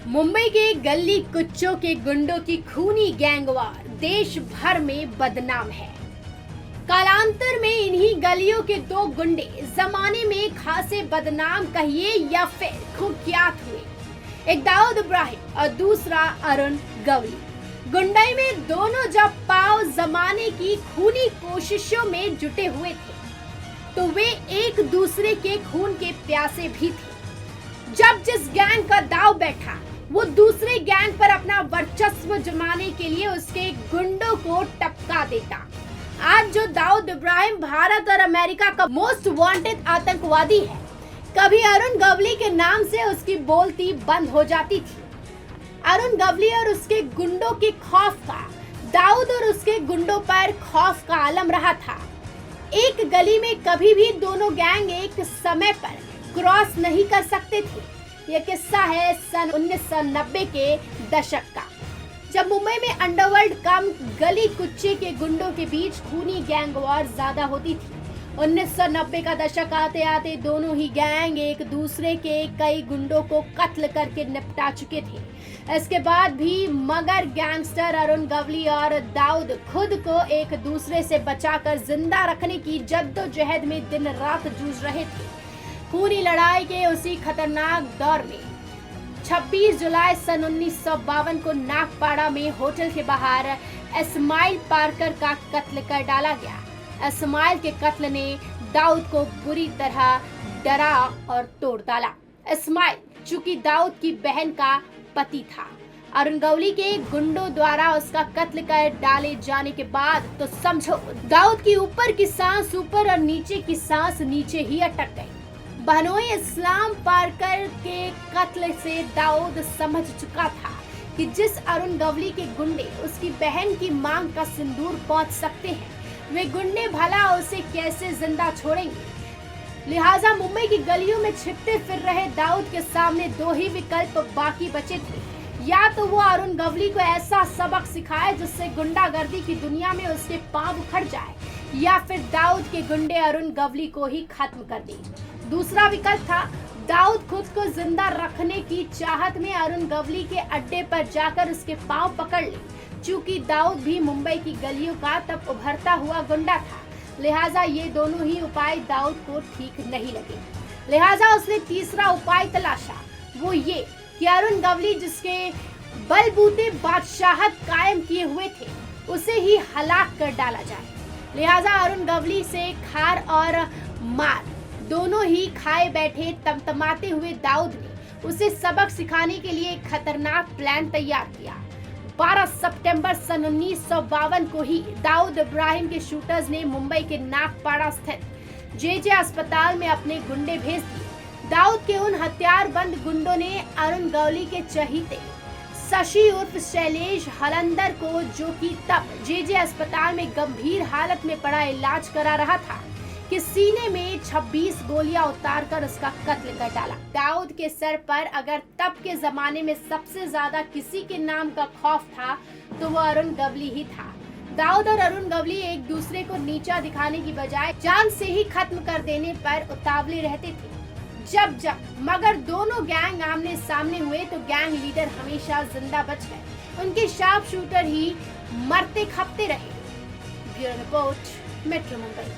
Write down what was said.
मुंबई के गली कुच्चों के गुंडों की खूनी गैंगवार देश भर में बदनाम है। कालांतर में इन्हीं गलियों के दो गुंडे जमाने में खासे बदनाम कहिए या फिर कुख्यात हुए। एक दाऊद इब्राहिम और दूसरा अरुण गवली। गुंडई में दोनों जब पाव जमाने की खूनी कोशिशों में जुटे हुए थे तो वे एक दूसरे के खून के प्यासे भी थे। जब जिस गैंग का दाव बैठा वो दूसरे गैंग पर अपना वर्चस्व जमाने के लिए उसके गुंडों को टपका देता। आज जो दाऊद इब्राहिम भारत और अमेरिका का मोस्ट वांटेड आतंकवादी है, कभी अरुण गवली के नाम से उसकी बोलती बंद हो जाती थी। अरुण गवली और उसके गुंडों के खौफ का दाऊद और उसके गुंडों पर खौफ का आलम रहा था। एक गली में कभी भी दोनों गैंग एक समय पर क्रॉस नहीं कर सकते थे। यह किस्सा है सन 1990 के दशक का, जब मुंबई में अंडरवर्ल्ड कम गली कुच्चे के गुंडों के बीच खूनी गैंग वॉर ज्यादा होती थी। 1990 का दशक आते आते दोनों ही गैंग एक दूसरे के कई गुंडों को कत्ल करके निपटा चुके थे। इसके बाद भी मगर गैंगस्टर अरुण गवली और दाऊद खुद को एक दूसरे से बचाकर जिंदा रखने की जद्दोजहद में दिन रात जूझ रहे थे। खूनी लड़ाई के उसी खतरनाक दौर में 26 जुलाई सन 1952 को नागपाड़ा में होटल के बाहर इस्माइल पार्कर का कत्ल कर डाला गया। इस्माइल के कत्ल ने दाऊद को बुरी तरह डरा और तोड़ डाला। इस्माइल चूंकि दाऊद की बहन का पति था, अरुण गवली के गुंडों द्वारा उसका कत्ल कर डाले जाने के बाद तो समझो दाऊद की ऊपर की सांस ऊपर और नीचे की सांस नीचे ही अटक गई। बहनोई इस्माइल पार्कर के कत्ल से दाऊद समझ चुका था कि जिस अरुण गवली के गुंडे उसकी बहन की मांग का सिंदूर पहुंच सकते हैं, वे गुंडे भला उसे कैसे जिंदा छोड़ेंगे। लिहाजा मुंबई की गलियों में छिपते फिर रहे दाऊद के सामने दो ही विकल्प बाकी बचे थे। या तो वो अरुण गवली को ऐसा सबक सिखाए जिससे गुंडागर्दी की दुनिया में उसके पांव उखड़ जाए, या फिर दाऊद के गुंडे अरुण गवली को ही खत्म कर दे। दूसरा विकल्प था दाऊद खुद को जिंदा रखने की चाहत में अरुण गवली के अड्डे पर जाकर उसके पांव पकड़ ले। चूंकि दाऊद भी मुंबई की गलियों का तब उभरता हुआ गुंडा था, लिहाजा ये दोनों ही उपाय दाऊद को ठीक नहीं लगे। लिहाजा उसने तीसरा उपाय तलाशा, वो ये कि अरुण गवली जिसके बलबूते बादशाहत कायम किए हुए थे उसे ही हलाक कर डाला जाए। लिहाजा अरुण गवली से खार और मार दोनों ही खाए बैठे तमतमाते हुए दाऊद ने उसे सबक सिखाने के लिए एक खतरनाक प्लान तैयार किया। 12 सितंबर सन 1952 को ही दाऊद इब्राहिम के शूटर्स ने मुंबई के नागपाड़ा स्थित जेजे अस्पताल में अपने गुंडे भेज दिए। दाऊद के उन हथियारबंद गुंडों ने अरुण गवली के चहीते शशि उर्फ शैलेश हलंदर को, जो कि तब जेजे अस्पताल में गंभीर हालत में पड़ा इलाज करा रहा था, कि सीने में 26 गोलियां उतारकर उसका कत्ल कर डाला। दाऊद के सर पर अगर तब के जमाने में सबसे ज्यादा किसी के नाम का खौफ था तो वो अरुण गवली ही था। दाऊद और अरुण गवली एक दूसरे को नीचा दिखाने की बजाय जान से ही खत्म कर देने पर उतावले रहते थे। जब मगर दोनों गैंग आमने सामने हुए तो गैंग लीडर हमेशा जिंदा बच गए, उनके शार्प शूटर ही मरते खपते रहे। Bureau report, metro Mumbai.